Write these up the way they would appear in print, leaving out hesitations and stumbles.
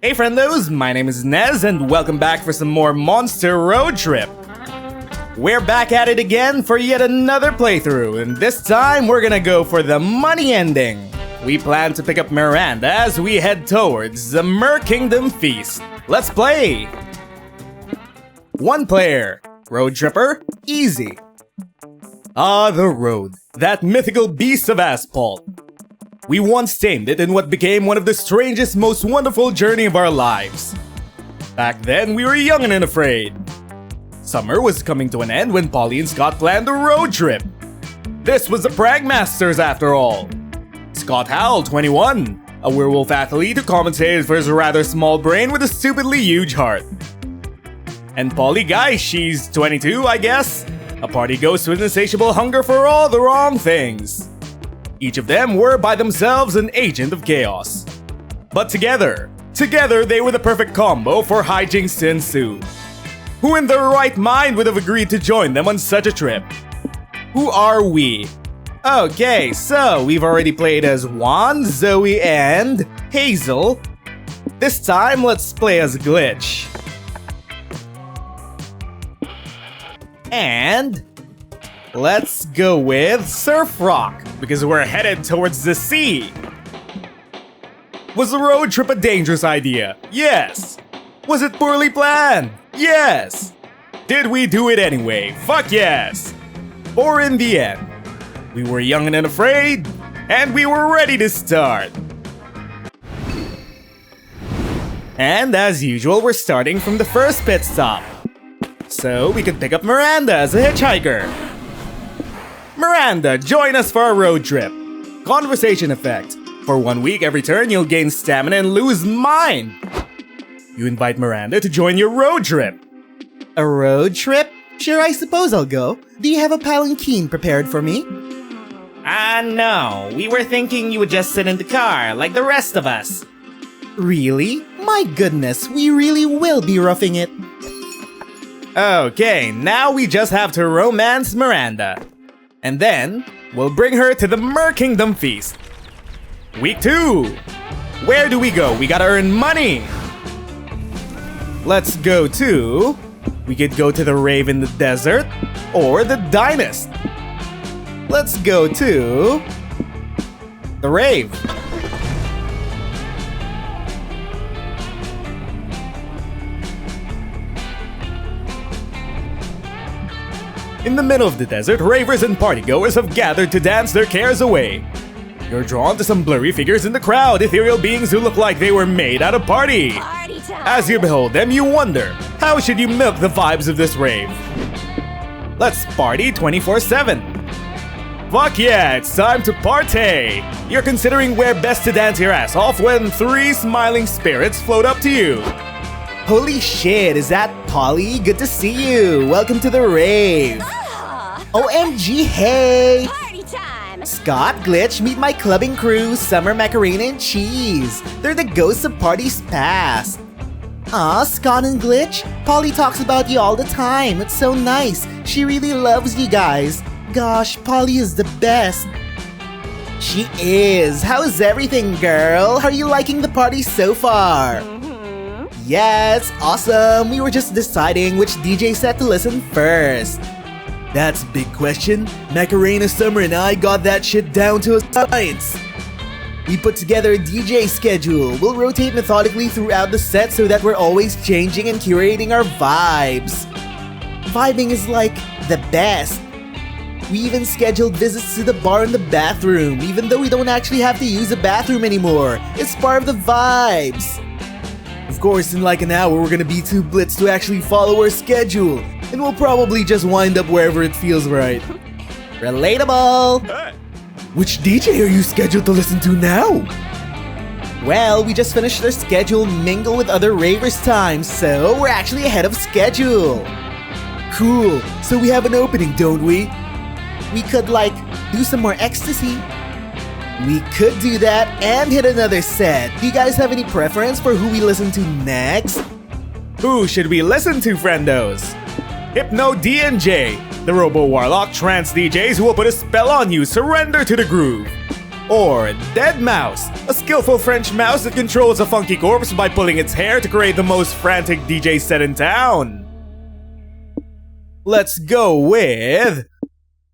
Hey friendos, my name is Nez and welcome back for some more Monster Road Trip. We're back at it again for yet another playthrough, and this time we're gonna go for the money ending. We plan to pick up Miranda as we head towards the Merkingdom feast. Let's play! 1 player, Road Tripper, easy. Ah, the road, that mythical beast of asphalt. We once tamed it in what became one of the strangest, most wonderful journey of our lives. Back then, we were young and unafraid. Summer was coming to an end when Polly and Scott planned a road trip. This was the Pragmasters after all. Scott Howell, 21, a werewolf athlete who compensated for his rather small brain with a stupidly huge heart. And Polly Guy, she's 22, I guess, a party ghost with insatiable hunger for all the wrong things. Each of them were by themselves an agent of chaos. But together they were the perfect combo for hijinks to ensue. Who in their right mind would have agreed to join them on such a trip? Who are we? Okay, so we've already played as Juan, Zoe, and Hazel. This time, let's play as Glitch. And let's go with Surf Rock, because we're headed towards the sea. Was the road trip a dangerous idea? Yes. Was it poorly planned? Yes. Did we do it anyway? Fuck yes. Or in the end, we were young and unafraid, and we were ready to start. And as usual, we're starting from the first pit stop. So we could pick up Miranda as a hitchhiker. Miranda, join us for our road trip. Conversation effect. For 1 week every turn, you'll gain stamina and lose mind. You invite Miranda to join your road trip. A road trip? Sure, I suppose I'll go. Do you have a palanquin prepared for me? No. We were thinking you would just sit in the car, like the rest of us. Really? My goodness, we really will be roughing it. Okay, now we just have to romance Miranda. And then, we'll bring her to the Merkingdom feast. Week 2! Where do we go? We gotta earn money! Let's go to... We could go to the Rave in the desert, or the Dynast. Let's go to... the Rave. In the middle of the desert, ravers and partygoers have gathered to dance their cares away. You're drawn to some blurry figures in the crowd, ethereal beings who look like they were made at a party. Party time. As you behold them, you wonder, how should you milk the vibes of this rave? Let's party 24/7. Fuck yeah, it's time to party! You're considering where best to dance your ass off when 3 smiling spirits float up to you. Holy shit, is that Polly? Good to see you. Welcome to the rave. OMG, hey! Party time. Scott, Glitch, meet my clubbing crew, Summer, Macarena, and Cheese. They're the ghosts of parties past. Aw, Scott and Glitch, Polly talks about you all the time. It's so nice. She really loves you guys. Gosh, Polly is the best. She is. How's everything, girl? How are you liking the party so far? Yes, awesome. We were just deciding which DJ set to listen first. That's a big question. Macarena, Summer, and I got that shit down to a science. We put together a DJ schedule. We'll rotate methodically throughout the set so that we're always changing and curating our vibes. Vibing is like the best. We even scheduled visits to the bar and the bathroom, even though we don't actually have to use the bathroom anymore. It's part of the vibes. Of course, in like an hour, we're gonna be too blitzed to actually follow our schedule, and we'll probably just wind up wherever it feels right. Relatable! Which DJ are you scheduled to listen to now? Well, we just finished our schedule Mingle with Other Ravers time, so we're actually ahead of schedule. Cool, so we have an opening, don't we? We could, like, do some more ecstasy. We could do that and hit another set. Do you guys have any preference for who we listen to next? Who should we listen to, friendos? Hypno D and J, the Robo Warlock trance DJs who will put a spell on you. Surrender to the groove. Or Dead Mouse, a skillful French mouse that controls a funky corpse by pulling its hair to create the most frantic DJ set in town. Let's go with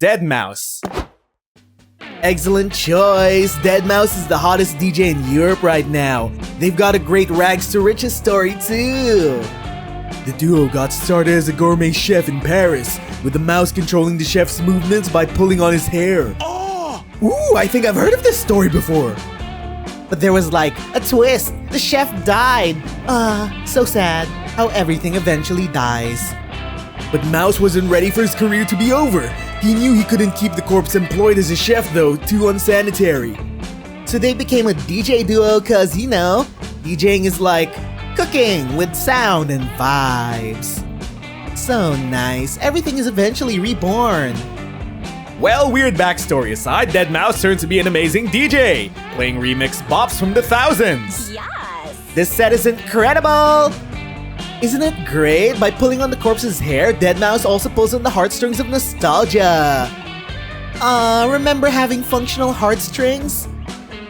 Dead Mouse. Excellent choice. Dead Mouse is the hottest DJ in Europe right now. They've got a great rags to riches story too. The duo got started as a gourmet chef in Paris, with the mouse controlling the chef's movements by pulling on his hair. Oh! Ooh, I think I've heard of this story before. But there was like a twist. The chef died. So sad how everything eventually dies. But Mouse wasn't ready for his career to be over. He knew he couldn't keep the corpse employed as a chef though, too unsanitary. So they became a DJ duo cause, you know, DJing is like cooking with sound and vibes. So nice, everything is eventually reborn. Well, weird backstory aside, Dead Mouse turned to be an amazing DJ, playing remix bops from the thousands. Yes! This set is incredible! Isn't it great? By pulling on the corpse's hair, Dead Mouse also pulls on the heartstrings of nostalgia. Remember having functional heartstrings?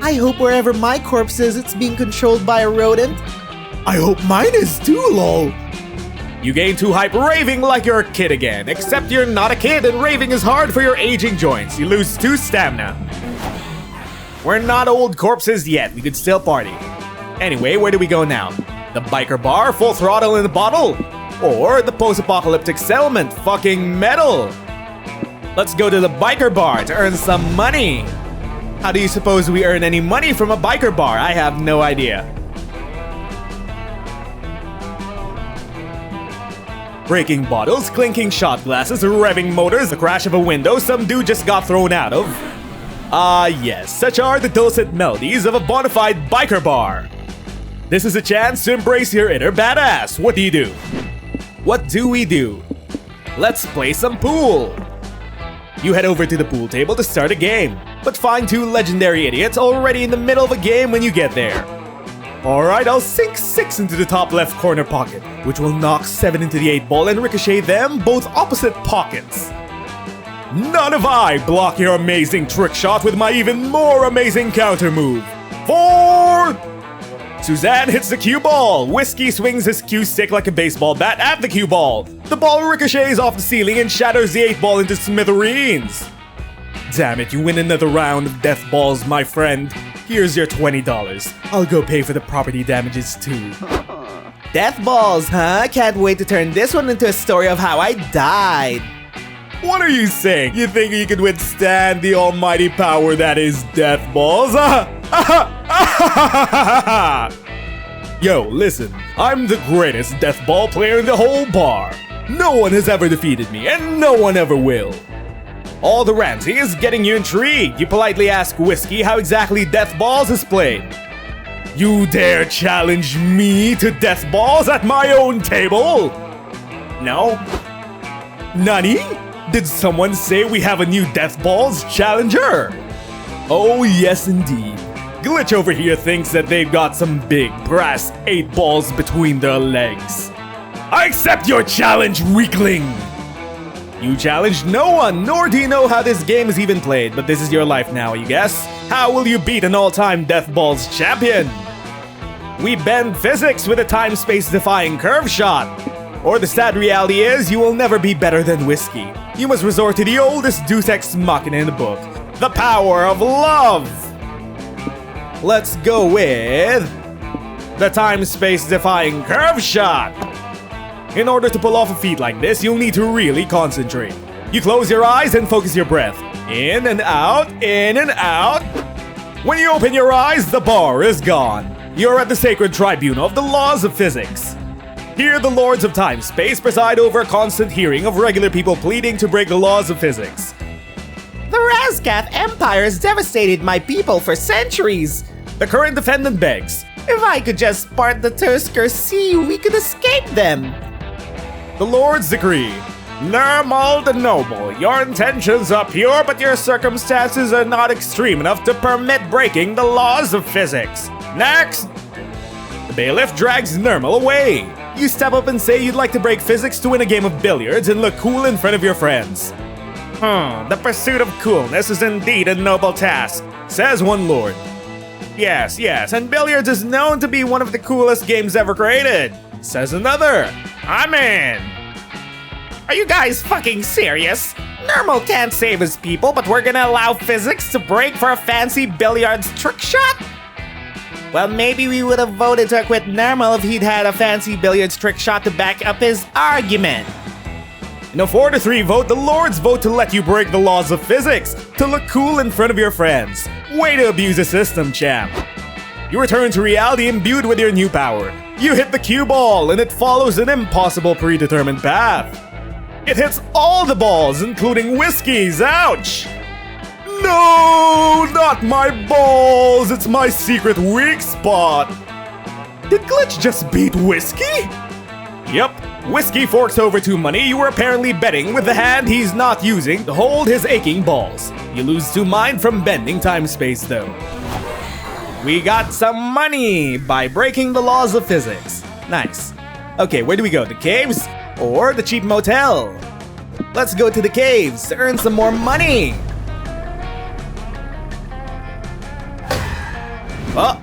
I hope wherever my corpse is, it's being controlled by a rodent. I hope mine is too, lol. You gain 2 hype raving like you're a kid again, except you're not a kid and raving is hard for your aging joints. You lose 2 stamina. We're not old corpses yet, we could still party. Anyway, where do we go now? The biker bar, full throttle in the bottle? Or the post-apocalyptic settlement, fucking metal? Let's go to the biker bar to earn some money. How do you suppose we earn any money from a biker bar? I have no idea. Breaking bottles, clinking shot glasses, revving motors, the crash of a window some dude just got thrown out of. Yes, such are the dulcet melodies of a bona fide biker bar. This is a chance to embrace your inner badass. What do? What do we do? Let's play some pool. You head over to the pool table to start a game, but find 2 legendary idiots already in the middle of a game when you get there. Alright, I'll sink 6 into the top left corner pocket, which will knock 7 into the 8 ball and ricochet them both opposite pockets. None of I block your amazing trick shot with my even more amazing counter move. 4! Suzanne hits the cue ball. Whiskey swings his cue stick like a baseball bat at the cue ball. The ball ricochets off the ceiling and shatters the 8 ball into smithereens. Damn it, you win another round of death balls, my friend. Here's your $20. I'll go pay for the property damages too. Death balls, huh? Can't wait to turn this one into a story of how I died. What are you saying? You think you could withstand the almighty power that is death balls? Yo, listen. I'm the greatest death ball player in the whole bar. No one has ever defeated me, and no one ever will. All the ranting is getting you intrigued. You politely ask Whiskey how exactly Death Balls is played. You dare challenge me to Death Balls at my own table? No? Nani? Did someone say we have a new Death Balls challenger? Oh yes indeed. Glitch over here thinks that they've got some big brass 8 balls between their legs. I accept your challenge, weakling! You challenged no one, nor do you know how this game is even played, but this is your life now, you guess? How will you beat an all-time Death Balls champion? We bend physics with a time-space defying curve shot. Or the sad reality is, you will never be better than Whiskey. You must resort to the oldest deus ex machina in the book, the power of love! Let's go with the time-space defying curve shot! In order to pull off a feat like this, you'll need to really concentrate. You close your eyes and focus your breath. In and out, in and out. When you open your eyes, the bar is gone. You're at the sacred tribunal of the laws of physics. Here, the lords of time-space preside over a constant hearing of regular people pleading to break the laws of physics. The Razcath Empire has devastated my people for centuries. The current defendant begs, if I could just part the Tusker Sea, we could escape them. The Lords decree. Nermal the Noble, your intentions are pure, but your circumstances are not extreme enough to permit breaking the laws of physics. Next! The bailiff drags Nermal away. You step up and say you'd like to break physics to win a game of billiards and look cool in front of your friends. The pursuit of coolness is indeed a noble task. says one lord. Yes, and billiards is known to be one of the coolest games ever created, says another. I'm in. Are you guys fucking serious? Normal can't save his people, but we're gonna allow physics to break for a fancy billiards trick shot? Well, maybe we would have voted to acquit Normal if he'd had a fancy billiards trick shot to back up his argument. In a 4-3 vote, the lords vote to let you break the laws of physics to look cool in front of your friends. Way to abuse the system, champ. You return to reality imbued with your new power. You hit the cue ball and it follows an impossible predetermined path. It hits all the balls, including Whiskey's. Ouch! No, not my balls. It's my secret weak spot. Did Glitch just beat Whiskey? Yep. Whiskey forks over 2 money you were apparently betting with the hand he's not using to hold his aching balls. You lose 2 mind from bending time-space though. We got some money by breaking the laws of physics. Nice. Okay, where do we go? The caves or the cheap motel? Let's go to the caves to earn some more money. Oh,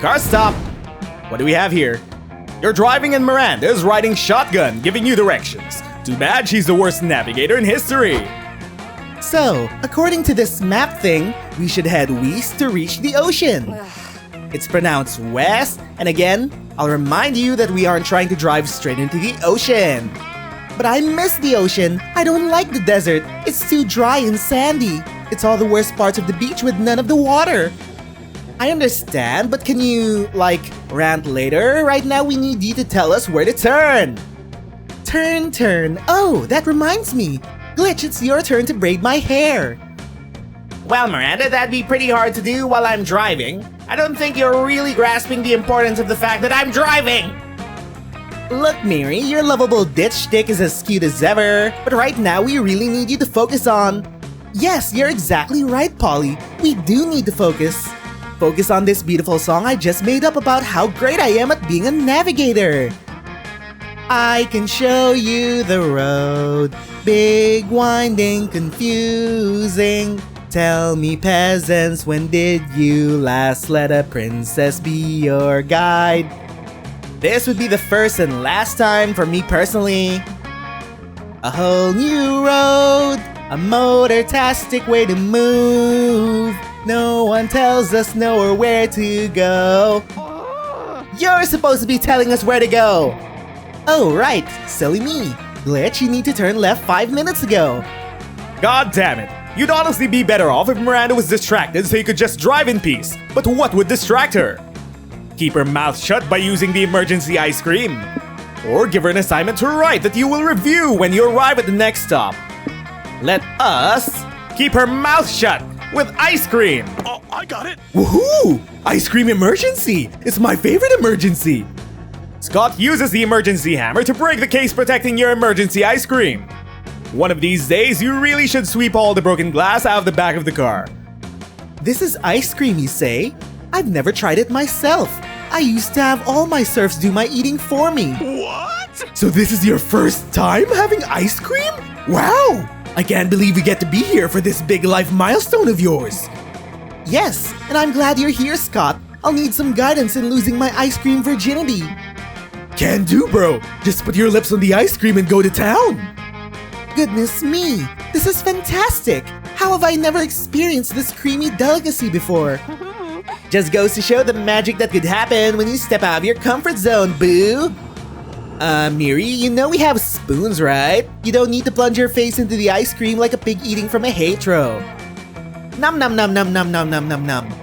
car stop. What do we have here? You're driving and Miranda is riding shotgun, giving you directions. Too bad she's the worst navigator in history. So, according to this map thing, we should head west to reach the ocean. It's pronounced west, and again, I'll remind you that we aren't trying to drive straight into the ocean. But I miss the ocean. I don't like the desert. It's too dry and sandy. It's all the worst parts of the beach with none of the water. I understand, but can you, rant later? Right now we need you to tell us where to turn. Turn. Oh, that reminds me. Glitch, it's your turn to braid my hair. Well, Miranda, that'd be pretty hard to do while I'm driving. I don't think you're really grasping the importance of the fact that I'm driving. Look, Miri, your lovable ditch stick is as cute as ever, but right now we really need you to focus on... Yes, you're exactly right, Polly. We do need to focus. Focus on this beautiful song I just made up about how great I am at being a navigator. I can show you the road, big, winding, confusing. Tell me, peasants, when did you last let a princess be your guide? This would be the first and last time for me personally. A whole new road, a motor-tastic way to move. No one tells us nowhere where to go. You're supposed to be telling us where to go. Oh, right. Silly me. Glitch, you need to turn left 5 minutes ago. God damn it. You'd honestly be better off if Miranda was distracted so you could just drive in peace. But what would distract her? Keep her mouth shut by using the emergency ice cream. Or give her an assignment to write that you will review when you arrive at the next stop. Let us keep her mouth shut with ice cream. Oh, I got it. Woohoo! Ice cream emergency! It's my favorite emergency! Scott uses the emergency hammer to break the case protecting your emergency ice cream. One of these days, you really should sweep all the broken glass out of the back of the car. This is ice cream, you say? I've never tried it myself. I used to have all my serfs do my eating for me. What? So this is your first time having ice cream? Wow! I can't believe we get to be here for this big life milestone of yours. Yes, and I'm glad you're here, Scott. I'll need some guidance in losing my ice cream virginity. Can do, bro. Just put your lips on the ice cream and go to town. Goodness me, this is fantastic. How have I never experienced this creamy delicacy before? Just goes to show the magic that could happen when you step out of your comfort zone, boo. Miri, you know we have spoons, right? You don't need to plunge your face into the ice cream like a pig eating from a hay trough. Nom nom nom nom nom nom nom nom nom.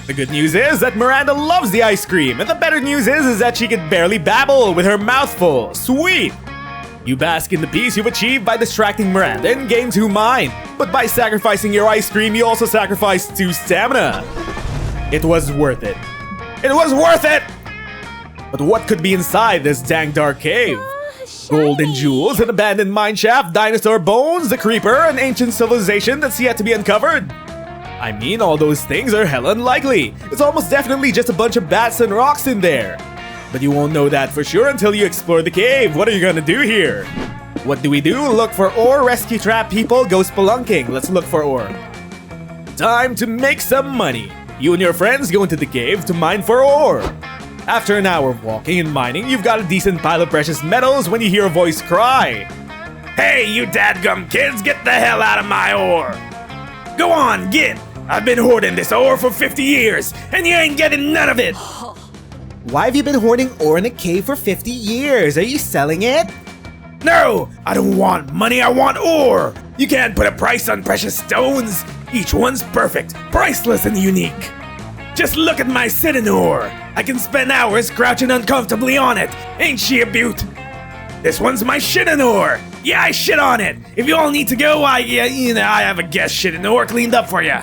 The good news is that Miranda loves the ice cream, and the better news is that she could barely babble with her mouth full. Sweet! You bask in the peace you've achieved by distracting Miranda and gain 2 mind. But by sacrificing your ice cream, you also sacrificed 2 stamina. It was worth it. It was worth it! But what could be inside this dang dark cave? Gold and jewels, an abandoned mineshaft, dinosaur bones, the creeper, an ancient civilization that's yet to be uncovered. I mean, all those things are hella unlikely. It's almost definitely just a bunch of bats and rocks in there. But you won't know that for sure until you explore the cave. What are you gonna do here? What do? Look for ore, rescue trap people, go spelunking. Let's look for ore. Time to make some money. You and your friends go into the cave to mine for ore. After an hour of walking and mining, you've got a decent pile of precious metals when you hear a voice cry, "Hey, you dadgum kids, get the hell out of my ore! Go on, get! I've been hoarding this ore for 50 years, and you ain't getting none of it!" Why have you been hoarding ore in a cave for 50 years? Are you selling it? No! I don't want money, I want ore! You can't put a price on precious stones! Each one's perfect, priceless, and unique! Just look at my sitting ore! I can spend hours crouching uncomfortably on it! Ain't she a beaut? This one's my shitting ore! Yeah, I shit on it! If you all need to go, I have a guest shitting ore cleaned up for ya!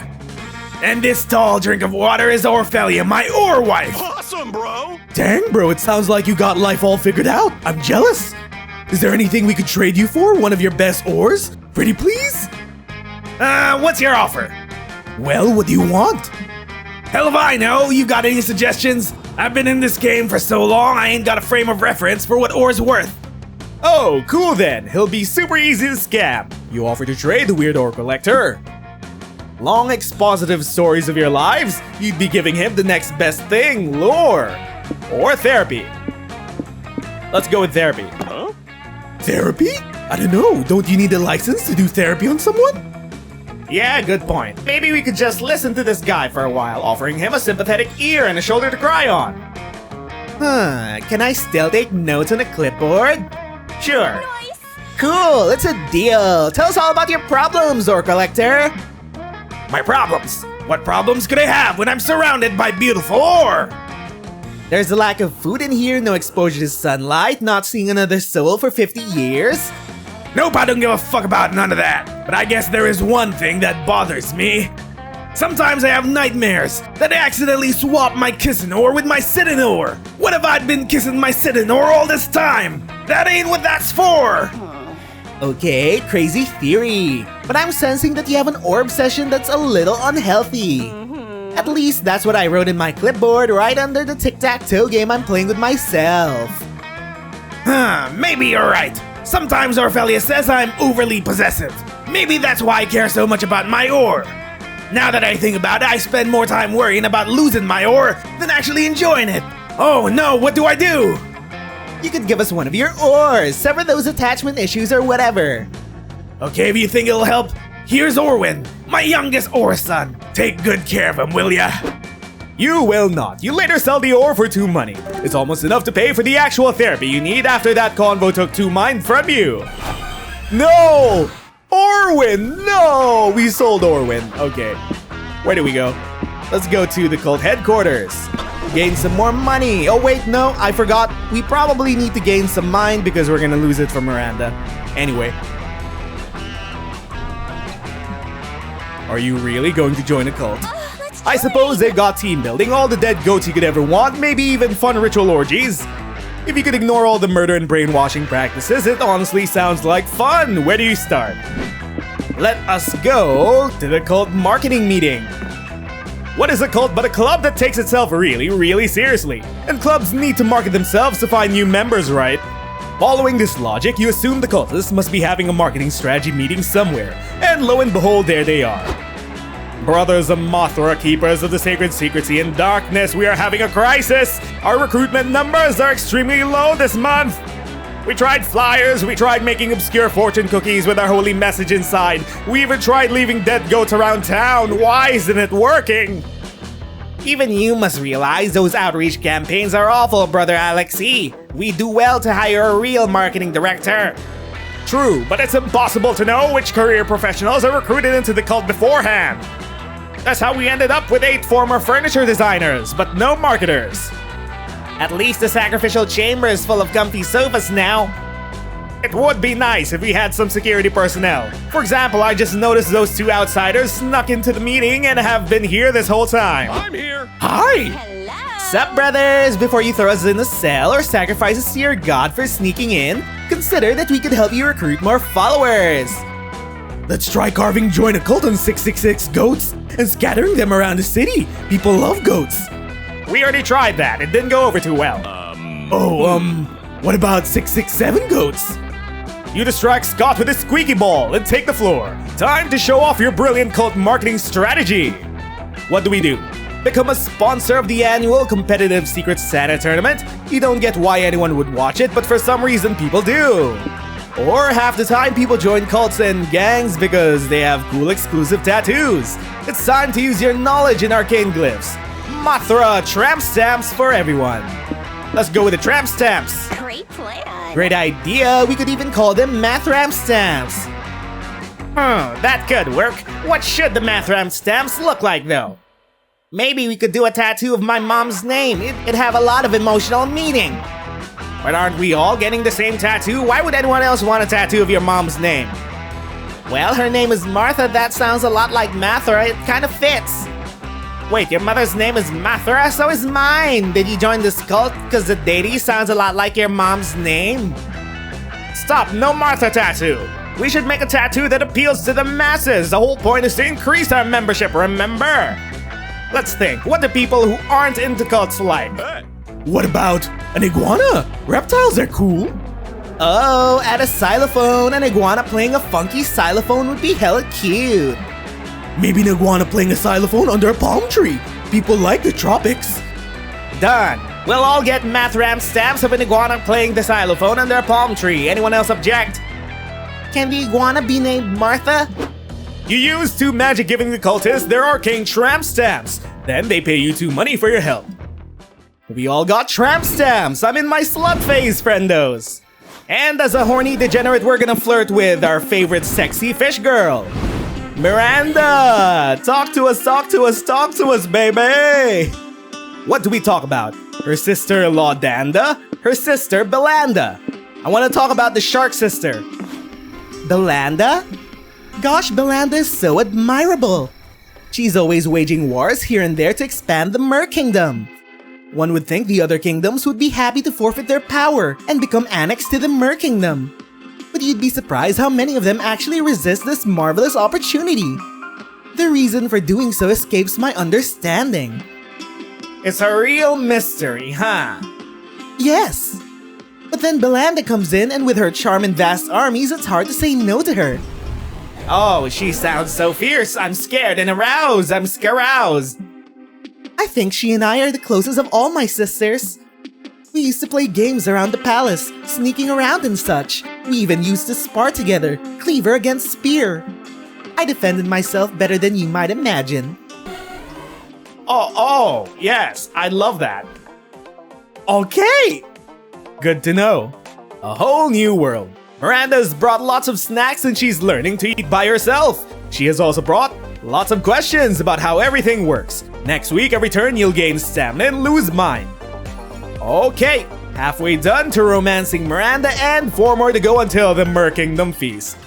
And this tall drink of water is Orphelia, my ore wife! Awesome, bro! Dang, bro, it sounds like you got life all figured out. I'm jealous. Is there anything we could trade you for? One of your best ores? Pretty please? What's your offer? Well, what do you want? Hell if I know. You got any suggestions? I've been in this game for so long, I ain't got a frame of reference for what ore's worth. Oh, cool then. He'll be super easy to scam. You offer to trade the weird ore collector. Long expositive stories of your lives, you'd be giving him the next best thing, lore. Or therapy. Let's go with therapy. Huh? Therapy? I don't know. Don't you need a license to do therapy on someone? Yeah, good point. Maybe we could just listen to this guy for a while, offering him a sympathetic ear and a shoulder to cry on. Can I still take notes on a clipboard? Sure. Cool, it's a deal. Tell us all about your problems, ore collector. My problems? What problems could I have when I'm surrounded by beautiful ore? There's a lack of food in here, no exposure to sunlight, not seeing another soul for 50 years. Nope, I don't give a fuck about none of that. But I guess there is one thing that bothers me. Sometimes I have nightmares that I accidentally swap my kissing ore with my sitting ore. What if I'd been kissing my sitting ore all this time? That ain't what that's for. Okay, crazy theory. But I'm sensing that you have an ore obsession that's a little unhealthy. At least that's what I wrote in my clipboard right under the tic-tac-toe game I'm playing with myself. Maybe you're right. Sometimes Orphelia says I'm overly possessive. Maybe that's why I care so much about my ore. Now that I think about it, I spend more time worrying about losing my ore than actually enjoying it. Oh no, what do I do? You could give us one of your ores, sever those attachment issues or whatever. Okay, if you think it'll help, here's Orwin, my youngest ore son. Take good care of him, will ya? You will not. You later sell the ore for 2 money. It's almost enough to pay for the actual therapy you need after that convo took 2 mine from you. No! Orwin, no! We sold Orwin. Okay. Where do we go? Let's go to the cult headquarters. Gain some more money. Oh wait, no, I forgot. We probably need to gain some mine because we're gonna lose it from Miranda. Anyway. Are you really going to join a cult? I suppose they've got team building, all the dead goats you could ever want, maybe even fun ritual orgies. If you could ignore all the murder and brainwashing practices, it honestly sounds like fun. Where do you start? Let us go to the cult marketing meeting. What is a cult but a club that takes itself really, really seriously? And clubs need to market themselves to find new members, right? Following this logic, you assume the cultists must be having a marketing strategy meeting somewhere. And lo and behold, there they are. Brothers of Mothra, keepers of the sacred secrecy and darkness, we are having a crisis! Our recruitment numbers are extremely low this month! We tried flyers, we tried making obscure fortune cookies with our holy message inside. We even tried leaving dead goats around town. Why isn't it working? Even you must realize those outreach campaigns are awful, Brother Alexei. We do well to hire a real marketing director. True, but it's impossible to know which career professionals are recruited into the cult beforehand. That's how we ended up with 8 former furniture designers, but no marketers. At least the sacrificial chamber is full of comfy sofas now. It would be nice if we had some security personnel. For example, I just noticed those 2 outsiders snuck into the meeting and have been here this whole time. I'm here. Hi! Hello! Sup, brothers? Before you throw us in a cell or sacrifice us to your god for sneaking in, consider that we could help you recruit more followers. Let's try carving join a cult on 666 goats and scattering them around the city. People love goats. We already tried that. It didn't go over too well. What about 667 goats? You distract Scott with a squeaky ball and take the floor. Time to show off your brilliant cult marketing strategy. What do? Become a sponsor of the annual competitive Secret Santa tournament. You don't get why anyone would watch it, but for some reason people do. Or half the time people join cults and gangs because they have cool exclusive tattoos. It's time to use your knowledge in arcane glyphs. Mothra tramp stamps for everyone. Let's go with the tramp stamps. Great plan. Great idea. We could even call them Mathram stamps. That could work. What should the Mathram stamps look like though? Maybe we could do a tattoo of my mom's name. It'd have a lot of emotional meaning. But aren't we all getting the same tattoo? Why would anyone else want a tattoo of your mom's name? Well, her name is Martha. That sounds a lot like Mathra. It kind of fits. Wait, your mother's name is Mathra? So is mine. Did you join this cult because the deity sounds a lot like your mom's name? Stop, no Martha tattoo. We should make a tattoo that appeals to the masses. The whole point is to increase our membership, remember? Let's think, what do people who aren't into cults like? What about an iguana? Reptiles are cool. Oh, add a xylophone. An iguana playing a funky xylophone would be hella cute. Maybe an iguana playing a xylophone under a palm tree. People like the tropics. Done. We'll all get Mathram stamps of an iguana playing the xylophone under a palm tree. Anyone else object? Can the iguana be named Martha? You use 2 magic giving the cultists their arcane tramp stamps. Then they pay you 2 money for your help. We all got tramp stamps. I'm in my slut phase, friendos. And as a horny degenerate, we're gonna flirt with our favorite sexy fish girl. Miranda! Talk to us, baby! What do we talk about? Her sister-in-law Danda? Her sister Belanda? I want to talk about the shark sister. Belanda? Gosh, Belanda is so admirable. She's always waging wars here and there to expand the Merkingdom. One would think the other kingdoms would be happy to forfeit their power and become annexed to the Merkingdom. But you'd be surprised how many of them actually resist this marvelous opportunity. The reason for doing so escapes my understanding. It's a real mystery, huh? Yes. But then Belanda comes in, and with her charm and vast armies, it's hard to say no to her. Oh, she sounds so fierce. I'm scared and aroused. I'm scaroused. I think she and I are the closest of all my sisters. We used to play games around the palace, sneaking around and such. We even used to spar together, cleaver against spear. I defended myself better than you might imagine. Oh, yes, I love that. Okay! Good to know. A whole new world. Miranda's brought lots of snacks and she's learning to eat by herself. She has also brought lots of questions about how everything works. Next week, every turn you'll gain stamina and lose mine. Okay, halfway done to romancing Miranda and 4 more to go until the Merkingdom feast.